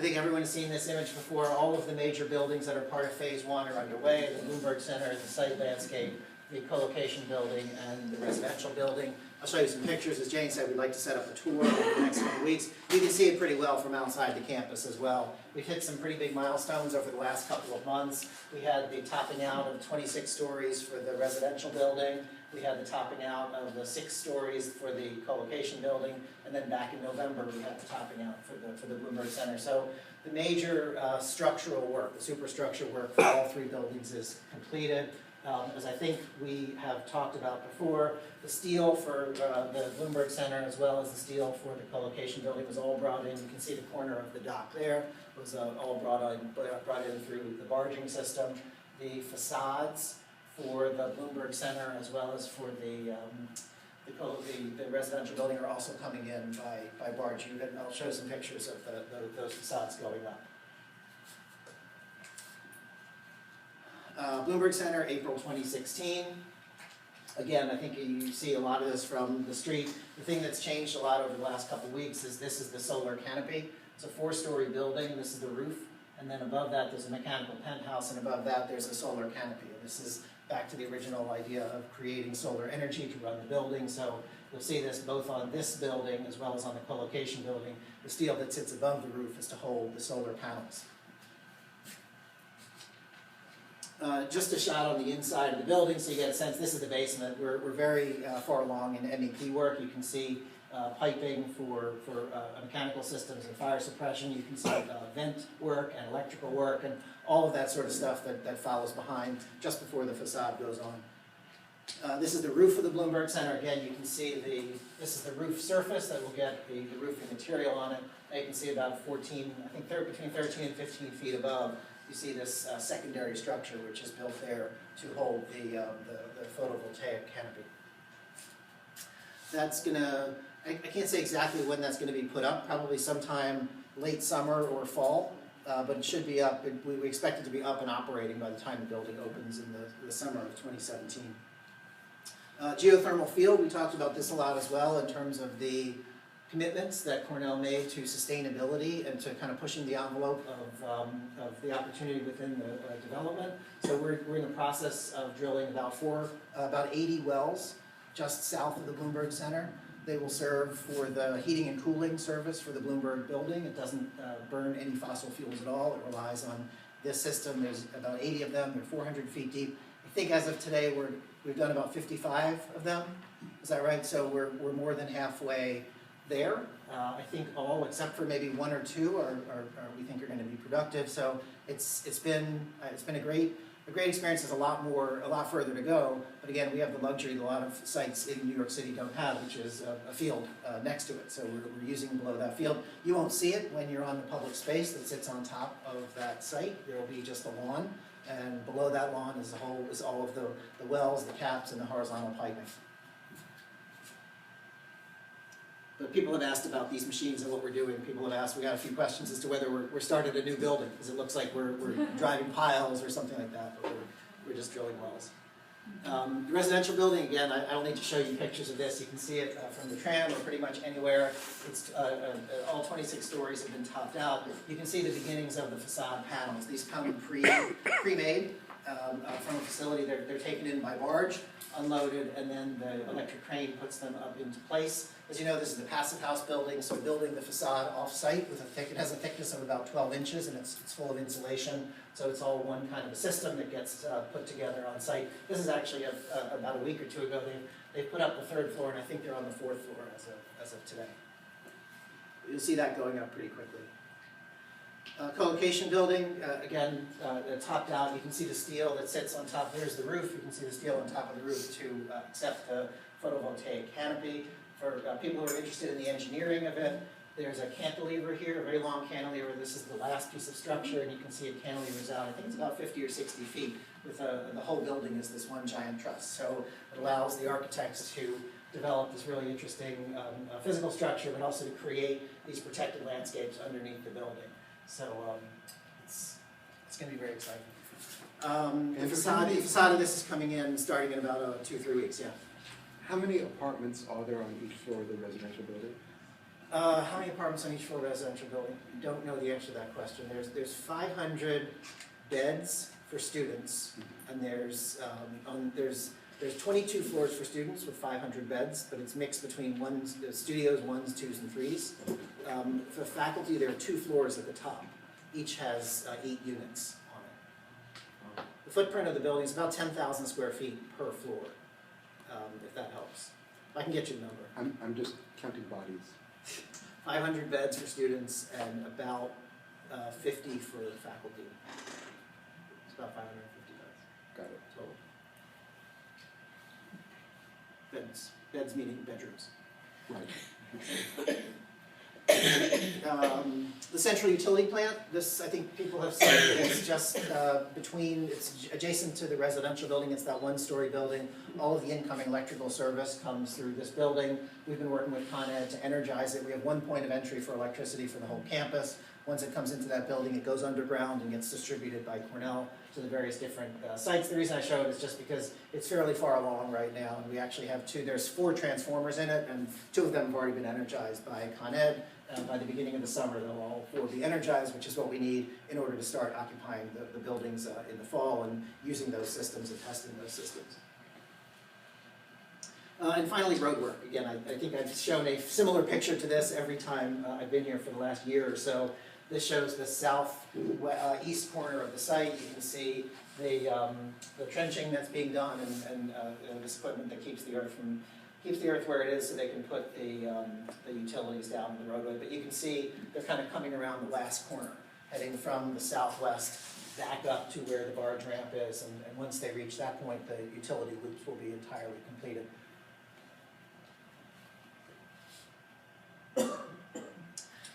think everyone has seen this image before. All of the major buildings that are part of Phase 1 are underway. The Bloomberg Center, the site landscape, the co-location building, and the residential building. I'll show you some pictures. As Jane said, we'd like to set up a tour over the next couple weeks. You can see it pretty well from outside the campus as well. We've hit some pretty big milestones over the last couple of months. We had the topping out of 26 stories for the residential building. We had the topping out of the 6 stories for the co-location building. And then back in November, we had the topping out for the Bloomberg Center. So the major structural work, the superstructure work for all 3 buildings is completed. As I think we have talked about before, the steel for the Bloomberg Center as well as the steel for the co-location building was all brought in. You can see the corner of the dock there. It was all brought in through the barging system. The facades for the Bloomberg Center as well as for the residential building are also coming in by barge. And I'll show some pictures of those facades going up. Bloomberg Center, April 2016. Again, I think you see a lot of this from the street. The thing that's changed a lot over the last couple of weeks is this is the solar canopy. It's a 4-story building. This is the roof. And then above that, there's a mechanical penthouse. And above that, there's a solar canopy. And this is back to the original idea of creating solar energy to run the building. So you'll see this both on this building as well as on the co-location building. The steel that sits above the roof is to hold the solar panels. Just a shot on the inside of the building so you get a sense. This is the basement. We're very far along in MEP work. You can see piping for mechanical systems and fire suppression. You can see vent work and electrical work and all of that sort of stuff that follows behind just before the facade goes on. This is the roof of the Bloomberg Center. Again, you can see this is the roof surface that will get the roofing material on it. Now you can see about 14, I think between 13 and 15 feet above. You see this secondary structure which is built there to hold the photovoltaic canopy. That's going to, I can't say exactly when that's going to be put up, probably sometime late summer or fall, but it should be up. We expect it to be up and operating by the time the building opens in the summer of 2017. Geothermal Field, we talked about this a lot as well in terms of the commitments that Cornell made to sustainability and to kind of pushing the envelope of the opportunity within the development. So we're in the process of drilling about 80 wells just south of the Bloomberg Center. They will serve for the heating and cooling service for the Bloomberg building. It doesn't burn any fossil fuels at all. It relies on this system. There's about 80 of them. They're 400 feet deep. I think as of today we've done about 55 of them. Is that right? So we're more than halfway there. I think all except for maybe 1 or 2 are we think are going to be productive. So it's been a great experience. There's a lot further to go. But again, we have the luxury that a lot of sites in New York City don't have, which is a field next to it. So we're using below that field. You won't see it when you're on the public space that sits on top of that site. There will be just a lawn, and below that lawn is all of the wells, the caps, and the horizontal piping. But people have asked about these machines and what we're doing. People have asked, we got a few questions as to whether we're starting a new building, because it looks like we're driving piles or something like that, but we're just drilling wells. The residential building, again, I don't need to show you pictures of this. You can see it from the tram or pretty much anywhere. It's all 26 stories have been topped out. You can see the beginnings of the facade panels. These come pre-made from a facility. They're taken in by barge, unloaded, and then the electric crane puts them up into place. As you know, this is the passive house building, so building the facade off-site it has a thickness of about 12 inches, and it's full of insulation. So it's all one kind of a system that gets put together on site. This is actually about a week or 2 ago. They put up the 3rd floor, and I think they're on the 4th floor as of today. You'll see that going up pretty quickly. Co-location building, again, topped out. You can see the steel that sits on top. There's the roof. You can see the steel on top of the roof to accept the photovoltaic canopy. For people who are interested in the engineering of it, there's a cantilever here, a very long cantilever. This is the last piece of structure, and you can see it cantilevers out. I think it's about 50 or 60 feet. With the whole building is this one giant truss. So it allows the architects to develop this really interesting physical structure, but also to create these protected landscapes underneath the building. So it's going to be very exciting. The facade of this is coming in starting in about 2 or 3 weeks, yeah. How many apartments are there on each floor of the residential building? How many apartments on each floor residential building? Don't know the answer to that question. There's 500 beds for students, and there's 22 floors for students with 500 beds, but it's mixed between studios, 1s, 2s, and 3s. For faculty, there are 2 floors at the top. Each has 8 units on it. The footprint of the building is about 10,000 square feet per floor, if that helps. I can get you the number. I'm just counting bodies. 500 beds for students and about 50 for the faculty. It's about 550 beds. Got it. Total. Beds meaning bedrooms. Right. The central utility plant, this I think people have seen, it's just it's adjacent to the residential building, it's that 1-story building. All of the incoming electrical service comes through this building. We've been working with Con Ed to energize it. We have 1 point of entry for electricity for the whole campus. Once it comes into that building, it goes underground and gets distributed by Cornell to the various different sites. The reason I show it is just because it's fairly far along right now, and we actually have there's 4 transformers in it, and 2 of them have already been energized by Con Ed. By the beginning of the summer, they'll all 4 be energized, which is what we need in order to start occupying the buildings in the fall and using those systems and testing those systems. And finally, road work. Again, I think I've shown a similar picture to this every time I've been here for the last year or so. This shows the southeast corner of the site. You can see the trenching that's being done and this equipment that keeps the earth where it is so they can put the utilities down the roadway. But you can see they're kind of coming around the last corner, heading from the southwest back up to where the barge ramp is. And once they reach that point, the utility loops will be entirely completed.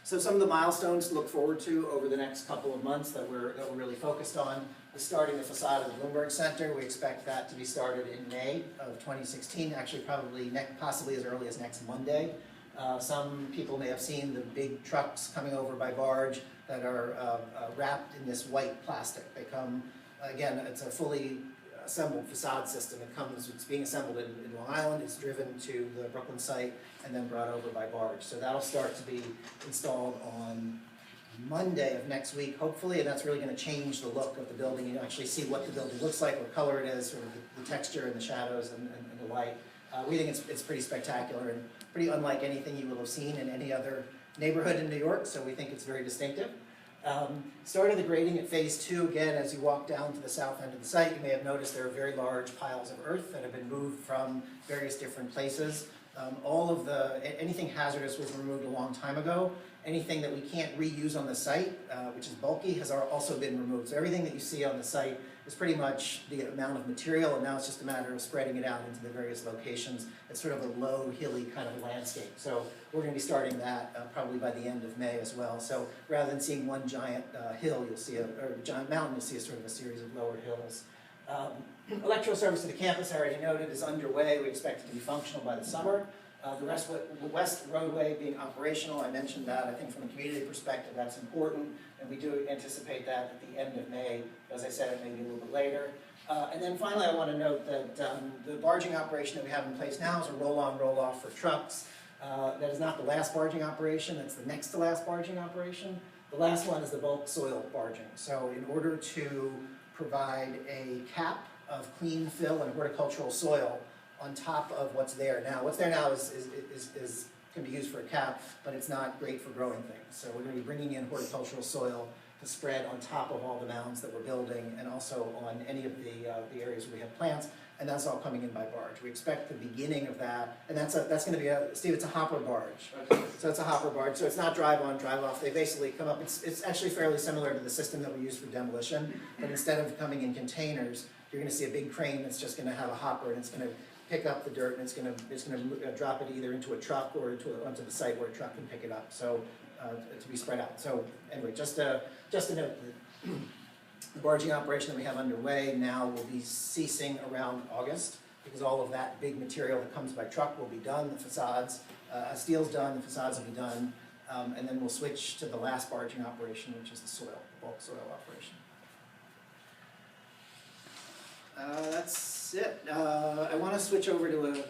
So some of the milestones to look forward to over the next couple of months that we're really focused on is starting the facade of the Bloomberg Center. We expect that to be started in May of 2016, actually probably possibly as early as next Monday. Some people may have seen the big trucks coming over by barge that are wrapped in this white plastic. They come, again, it's a fully assembled facade system. It's being assembled in Long Island, it's driven to the Brooklyn site, and then brought over by barge. So that'll start to be installed on Monday of next week, hopefully, and that's really going to change the look of the building. You actually see what the building looks like, what color it is, sort of the texture and the shadows and the light. We think it's pretty spectacular and pretty unlike anything you will have seen in any other neighborhood in New York, so we think it's very distinctive. Started the grading at phase 2. Again, as you walk down to the south end of the site, you may have noticed there are very large piles of earth that have been moved from various different places. Anything hazardous was removed a long time ago. Anything that we can't reuse on the site, which is bulky, has also been removed. So everything that you see on the site is pretty much the amount of material, and now it's just a matter of spreading it out into the various locations. It's sort of a low, hilly kind of landscape. So we're going to be starting that probably by the end of May as well. So rather than seeing one giant hill, or giant mountain, you'll see a sort of a series of lower hills. Electrical service to the campus, I already noted, is underway. We expect it to be functional by the summer. The west roadway being operational, I mentioned that. I think from a community perspective, that's important, and we do anticipate that at the end of May. As I said, it may be a little bit later. And then finally, I want to note that the barging operation that we have in place now is a roll-on, roll-off for trucks. That is not the last barging operation, that's the next to last barging operation. The last one is the bulk soil barging. So in order to provide a cap of clean fill and horticultural soil on top of what's there now. What's there now can be used for a cap, but it's not great for growing things. So we're going to be bringing in horticultural soil to spread on top of all the mounds that we're building, and also on any of the areas where we have plants, and that's all coming in by barge. We expect the beginning of that, and that's going to be Steve, it's a hopper barge. Okay. So it's a hopper barge, so it's not drive on, drive off. They basically come up, it's actually fairly similar to the system that we use for demolition, but instead of coming in containers, you're going to see a big crane that's just going to have a hopper, and it's going to pick up the dirt, and it's going to drop it either into a truck or onto the site where a truck can pick it up, so to be spread out. So anyway, just to note, the barging operation that we have underway now will be ceasing around August, because all of that big material that comes by truck will be done. The facades, steel's done, the facades will be done, and then we'll switch to the last barging operation, which is the bulk soil operation. That's it. I want to switch over to